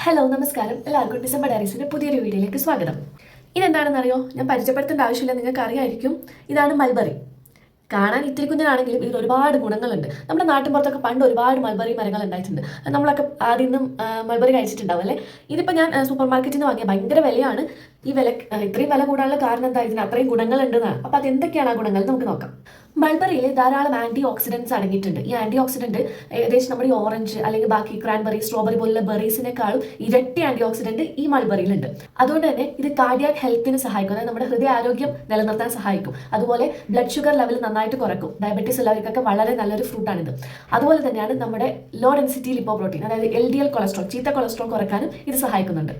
Hello നമസ്കാരം, എല്ലാവർക്കും December ഡയറീസിൻ്റെ പുതിയൊരു വീഡിയോയിലേക്ക് സ്വാഗതം. ഇതെന്താണെന്നറിയോ? ഞാൻ പരിചയപ്പെടുത്തേണ്ട ആവശ്യമില്ല, നിങ്ങൾക്ക് അറിയായിരിക്കും. ഇതാണ് മൾബറി. കാണാൻ ഇത്തിരി കുഞ്ഞനാണെങ്കിലും ഇതിൽ ഒരുപാട് ഗുണങ്ങളുണ്ട്. നമ്മുടെ നാട്ടിൻ പുറത്തൊക്കെ പണ്ട് ഒരുപാട് മൾബറി മരങ്ങൾ ഉണ്ടായിട്ടുണ്ട്. നമ്മളൊക്കെ ആദ്യം നിന്നും മൾബറി കഴിച്ചിട്ടുണ്ടാവും അല്ലേ? ഇതിപ്പോൾ ഞാൻ സൂപ്പർ മാർക്കറ്റിൽ നിന്ന് വാങ്ങിയ ഭയങ്കര വിലയാണ്. ഈ വില ഇത്രയും വില കൂടാനുള്ള കാരണം എന്താ? ഇതിന് അത്രയും ഗുണങ്ങളുണ്ടെന്നാണ്. അപ്പോൾ അതെന്തൊക്കെയാണ് ആ ഗുണങ്ങൾ നമുക്ക് നോക്കാം. മൾബറിയിൽ ധാരാളം ആൻറ്റി ഓക്സിഡൻസ് അടങ്ങിയിട്ടുണ്ട്. ഈ ആൻറ്റി ഓക്സിഡൻറ്റ് ഏകദേശം നമ്മുടെ ഈ ഓറഞ്ച് അല്ലെങ്കിൽ ബാക്കി ക്രാൻബെറി, സ്ട്രോബെറി പോലുള്ള ബെറീസിനേക്കാളും ഇരട്ടി ആൻറ്റി ഓക്സിഡൻറ്റ് ഈ മൾബറിയിലുണ്ട്. അതുകൊണ്ട് തന്നെ ഇത് കാർഡിയാക് ഹെൽത്തിന് സഹായിക്കും, അതായത് നമ്മുടെ ഹൃദയാരോഗ്യം നിലനിർത്താൻ സഹായിക്കും. അതുപോലെ ബ്ലഡ് ഷുഗർ ലെവൽ നന്നായിട്ട് കുറക്കും. ഡയബറ്റീസ് ഉള്ളവർക്കൊക്കെ വളരെ നല്ലൊരു ഫ്രൂട്ടാണിത്. അതുപോലെ തന്നെയാണ് നമ്മുടെ ലോ ഡെൻസിറ്റി ലിപ്പോപ്രോട്ടീൻ, അതായത് LDL കൊളസ്ട്രോൾ, ചീത്ത കൊളസ്ട്രോൾ കുറയ്ക്കാനും ഇത് സഹായിക്കുന്നുണ്ട്.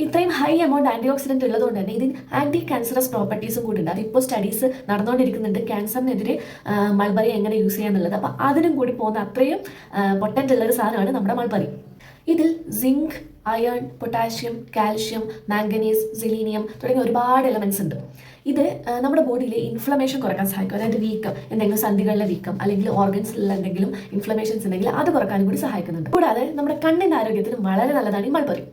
ഇത്രയും ഹൈ എമൗണ്ട് ആൻറ്റി ഓക്സിഡൻറ്റ് ഉള്ളതുകൊണ്ട് തന്നെ ഇതിന് ആൻറ്റി ക്യാൻസറസ് പ്രോപ്പർട്ടീസും കൂടി ഉണ്ട്. അതിപ്പോൾ സ്റ്റഡീസ് നടന്നുകൊണ്ടിരിക്കുന്നുണ്ട്, ക്യാൻസറിനെതിരെ മൾബറി എങ്ങനെ യൂസ് ചെയ്യാന്നുള്ളത്. അപ്പോൾ അതിനും കൂടി പോകുന്ന അത്രയും പൊട്ടൻ്റ് ഉള്ളൊരു സാധനമാണ് നമ്മുടെ മൾബറി. ഇതിൽ zinc, iron, potassium, calcium, manganese, selenium തുടങ്ങിയ ഒരുപാട് എലമെൻറ്റ്സ് ഉണ്ട്. ഇത് നമ്മുടെ ബോഡിയിലെ ഇൻഫ്ലമേഷൻ കുറയ്ക്കാൻ സഹായിക്കും. അതായത് വീക്കം, എന്തെങ്കിലും സന്ധികളിലെ വീക്കം അല്ലെങ്കിൽ ഓർഗൻസിലുള്ള എന്തെങ്കിലും ഇൻഫ്ലമേഷൻസ് ഉണ്ടെങ്കിൽ അത് കുറയ്ക്കാനും കൂടി സഹായിക്കുന്നുണ്ട്. കൂടാതെ നമ്മുടെ കണ്ണിൻ്റെ ആരോഗ്യത്തിന് വളരെ നല്ലതാണ് ഈ മൾബറി.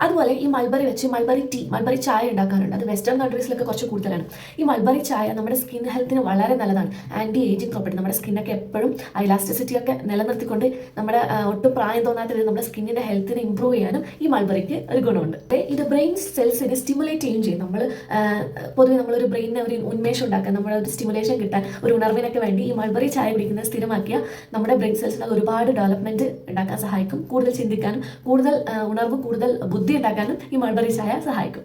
അതുപോലെ ഈ മൾബറി വെച്ച് മൾബറി ടീ, മൾബറി ചായ ഉണ്ടാക്കാറുണ്ട്. അത് വെസ്റ്റേൺ കൺട്രീസിലൊക്കെ കുറച്ച് കൂടുതലാണ്. ഈ മൾബറി ചായ നമ്മുടെ സ്കിൻ ഹെൽത്തിന് വളരെ നല്ലതാണ്. ആൻറ്റി ഏജിങ് പ്രോപ്പർട്ടി, നമ്മുടെ സ്കിന്നൊക്കെ എപ്പോഴും ഇലാസ്റ്റിസിറ്റി ഒക്കെ നിലനിർത്തിക്കൊണ്ട് നമ്മുടെ ഒട്ടും പ്രായം തോന്നാത്ത രീതിയിൽ നമ്മുടെ സ്കിന്നിൻ്റെ ഹെൽത്തിനെ ഇമ്പ്രൂവ് ചെയ്യാനും ഈ മൾബറിക്ക് ഒരു ഗുണമുണ്ട്. ഇത് ബ്രെയിൻ സെൽസിനെ സ്റ്റിമുലേറ്റ് ചെയ്യുകയും ചെയ്യും. പൊതുവെ നമ്മളൊരു ബ്രെയിനിനെ ഒരു ഉന്മേഷം ഉണ്ടാക്കാൻ, നമ്മുടെ ഒരു സ്റ്റിമുലേഷൻ കിട്ടാൻ, ഒരു ഉണർവിനൊക്കെ വേണ്ടി ഈ മൾബറി ചായ കുടിക്കുന്നത് സ്ഥിരമാക്കിയ നമ്മുടെ ബ്രെയിൻ സെൽസിന് അത് ഒരുപാട് ഡെവലപ്മെൻറ്റ് ഉണ്ടാക്കാൻ സഹായിക്കും. കൂടുതൽ ചിന്തിക്കാനും കൂടുതൽ ഉണർവ്, കൂടുതൽ ബുദ്ധി ഉണ്ടാക്കാനും ഈ മൾബറി ചായ സഹായിക്കും.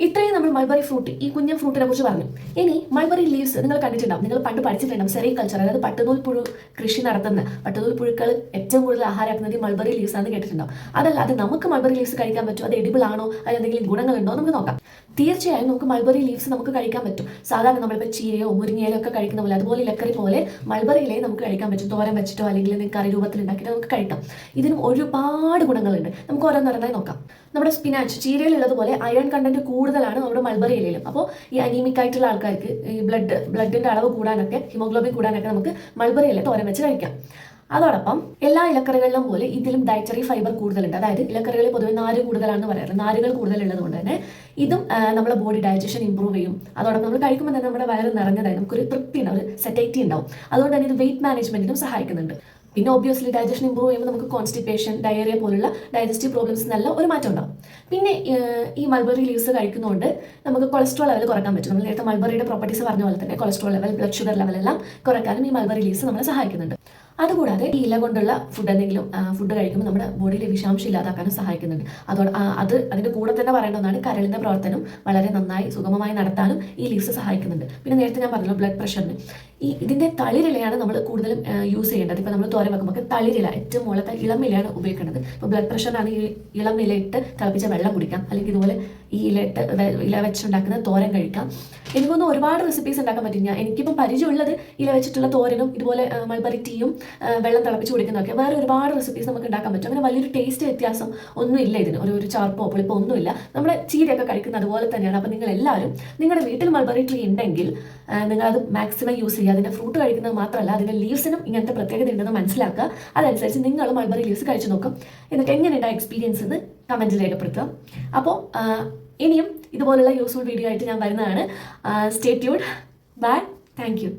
ഇത്രയും നമ്മൾ മൾബറി ഫ്രൂട്ട്, ഈ കുഞ്ഞൻ ഫ്രൂട്ടിനെ കുറിച്ച് പറഞ്ഞു. ഇനി മൾബറി ലീവ്സ് നിങ്ങൾ കണ്ടിട്ടുണ്ടാവും, നിങ്ങൾ പണ്ട് പഠിച്ചിട്ടുണ്ടാവും. സെറികൾച്ചർ, അതായത് പട്ടുനൂൽ പുഴു കൃഷി നടത്തുന്ന പട്ടുനൂൽ പുഴുക്കൾ ഏറ്റവും കൂടുതൽ ആഹാരമാക്കുന്നത് ഈ മൾബറി ലീവ്സ് ആണെന്ന് കേട്ടിട്ടുണ്ടാവും. അതല്ലാതെ നമുക്ക് മൾബറി ലീവ്സ് കഴിക്കാൻ പറ്റും, അത് എഡിബിൾ ആണോ, അതിൽ എന്തെങ്കിലും ഗുണങ്ങളുണ്ടോ നമുക്ക് നോക്കാം. തീർച്ചയായും നമുക്ക് മൾബറി ലീവ്സ് നമുക്ക് കഴിക്കാൻ പറ്റും. സാധാരണ നമ്മളിപ്പോൾ ചീരയോ മുരിങ്ങയിലോ ഒക്കെ കഴിക്കുന്ന പോലെ, അതുപോലെ ഇലക്കറി പോലെ മൾബറിയിലെ നമുക്ക് കഴിക്കാൻ പറ്റും. തോരൻ വെച്ചിട്ടോ അല്ലെങ്കിൽ കറി രൂപത്തിൽ ഉണ്ടാക്കിയിട്ട് നമുക്ക് കഴിക്കാം. ഇതിനും ഒരുപാട് ഗുണങ്ങളുണ്ട്. നമുക്ക് ഓരോന്നോരോന്നായി നോക്കാം. നമ്മുടെ സ്പിനാച്ച്, ചീരയിലുള്ളതുപോലെ അയൺ കണ്ടന്റ് കൂടുതലാണ് നമ്മുടെ മൾബറി ഇലയിലും. അപ്പോൾ ഈ അനീമിക് ആയിട്ടുള്ള ആൾക്കാർക്ക് ഈ ബ്ലഡിൻ്റെ അളവ് കൂടാനൊക്കെ, ഹിമോഗ്ലോബിൻ കൂടാനൊക്കെ നമുക്ക് മൾബറി ഇല തോരൻ വെച്ച് കഴിക്കാം. അതോടൊപ്പം എല്ലാ ഇലക്കറികളിലും പോലെ ഇതിലും ഡയറ്ററി ഫൈബർ കൂടുതലുണ്ട്. അതായത് ഇലക്കറികളിൽ പൊതുവെ നാര് കൂടുതലാണെന്ന് പറയാറ്. നാരുകൾ കൂടുതലുള്ളത് കൊണ്ട് തന്നെ ഇതും നമ്മുടെ ബോഡി ഡൈജഷൻ ഇമ്പ്രൂവ് ചെയ്യും. അതോടൊപ്പം നമ്മൾ കഴിക്കുമ്പോൾ തന്നെ നമ്മുടെ വയറ് നിറഞ്ഞതായി നമുക്കൊരു തൃപ്തി ഉണ്ടാവും, ഒരു സെറ്റൈറ്റി ഉണ്ടാവും. അതുകൊണ്ട് തന്നെ ഇത് വെയിറ്റ് മാനേജ്മെന്റിനും സഹായിക്കുന്നുണ്ട്. പിന്നെ ഒബ്വിയസ്ലി ഡൈജഷൻ ഇമ്പ്രൂവ് ചെയ്യുമ്പോൾ നമുക്ക് കോൺസ്റ്റിപ്പേഷൻ, ഡയറിയ പോലുള്ള ഡൈജസ്റ്റീവ് പ്രോബ്ലംസ് നല്ല ഒരു മാറ്റം ഉണ്ടാവും. പിന്നെ ഈ മൾബറി ലീവ്സ് കഴിക്കുന്നതുകൊണ്ട് നമുക്ക് കൊളസ്ട്രോൾ ലെവൽ കുറയ്ക്കാൻ പറ്റും. നമ്മൾ നേരത്തെ മൾബറിയുടെ പ്രോപ്പർട്ടീസ് പറഞ്ഞ പോലെ തന്നെ കൊളസ്ട്രോൾ ലെവൽ, ബ്ലഡ് ഷുഗർ ലെവലെല്ലാം കുറയ്ക്കാനും ഈ മൾബറി ലീവ്സ് നമ്മളെ സഹായിക്കുന്നുണ്ട്. അതുകൂടാതെ ഈ ഇല കൊണ്ടുള്ള എന്തെങ്കിലും ഫുഡ് കഴിക്കുമ്പോൾ നമ്മുടെ ബോഡിയിലെ വിഷാംശം ഇല്ലാതാക്കാനും സഹായിക്കുന്നുണ്ട്. അതിൻ്റെ കൂടെ തന്നെ പറയേണ്ട ഒന്നാണ്, കരളിൻ്റെ പ്രവർത്തനം വളരെ നന്നായി സുഗമമായി നടത്താനും ഈ ലീവ്സ് സഹായിക്കുന്നുണ്ട്. പിന്നെ നേരത്തെ ഞാൻ പറഞ്ഞല്ലോ ബ്ലഡ് പ്രഷറിന് ഇതിൻ്റെ തളിരിലയാണ് നമ്മൾ കൂടുതലും യൂസ് ചെയ്യേണ്ടത്. ഇപ്പോൾ നമ്മൾ തോരൻ വെക്കുമ്പോൾ തളിരില, ഏറ്റവും മുകളിലത്തെ ഇളമിലയാണ് ഉപയോഗിക്കേണ്ടത്. ഇപ്പോൾ ബ്ലഡ് പ്രഷറിനാണ് ഈ ഇളമിലയിട്ട് തിളപ്പിച്ച വെള്ളം കുടിക്കാം, അല്ലെങ്കിൽ ഇതുപോലെ ഈ ഇല വെച്ചുണ്ടാക്കുന്ന തോരൻ കഴിക്കാം. എനിക്കൊന്നും ഒരുപാട് റെസിപ്പീസ് ഉണ്ടാക്കാൻ പറ്റും. എനിക്കിപ്പം പരിചയമുള്ളത് ഇല വെച്ചിട്ടുള്ള തോരനും ഇതുപോലെ മൾബറി ടീയും വെള്ളം തിളപ്പിച്ച് കുടിക്കുന്നതൊക്കെ. വേറെ ഒരുപാട് റെസിപ്പീസ് നമുക്ക് ഉണ്ടാക്കാൻ പറ്റും. അങ്ങനെ വലിയൊരു ടേസ്റ്റ് വ്യത്യാസം ഒന്നുമില്ല ഇതിന്, ഒരു ചാർപ്പോ പുളിപ്പോ ഒന്നുമില്ല. നമ്മുടെ ചീരയൊക്കെ കഴിക്കുന്നത് അതുപോലെ തന്നെയാണ്. അപ്പോൾ നിങ്ങൾ എല്ലാവരും നിങ്ങളുടെ വീട്ടിൽ മൾബറി ട്രീ ഉണ്ടെങ്കിൽ നിങ്ങളത് മാക്സിമം യൂസ് ചെയ്യുക. അതിൻ്റെ ഫ്രൂട്ട് കഴിക്കുന്നത് മാത്രമല്ല, അതിൻ്റെ ലീവ്സിനും ഇങ്ങനത്തെ പ്രത്യേകത ഉണ്ടെന്ന് മനസ്സിലാക്കുക. അതനുസരിച്ച് നിങ്ങൾ മൾബറി ലീവ്സ് കഴിച്ചു നോക്കും. എന്നിട്ട് എങ്ങനെയുണ്ട് എക്സ്പീരിയൻസ് എന്ന് കമൻറ്റിൽ രേഖപ്പെടുത്തുക. അപ്പോൾ ഇനിയും ഇതുപോലുള്ള യൂസ്ഫുൾ വീഡിയോ ആയിട്ട് ഞാൻ വരുന്നതാണ്. Stay tuned. Bye. Thank U.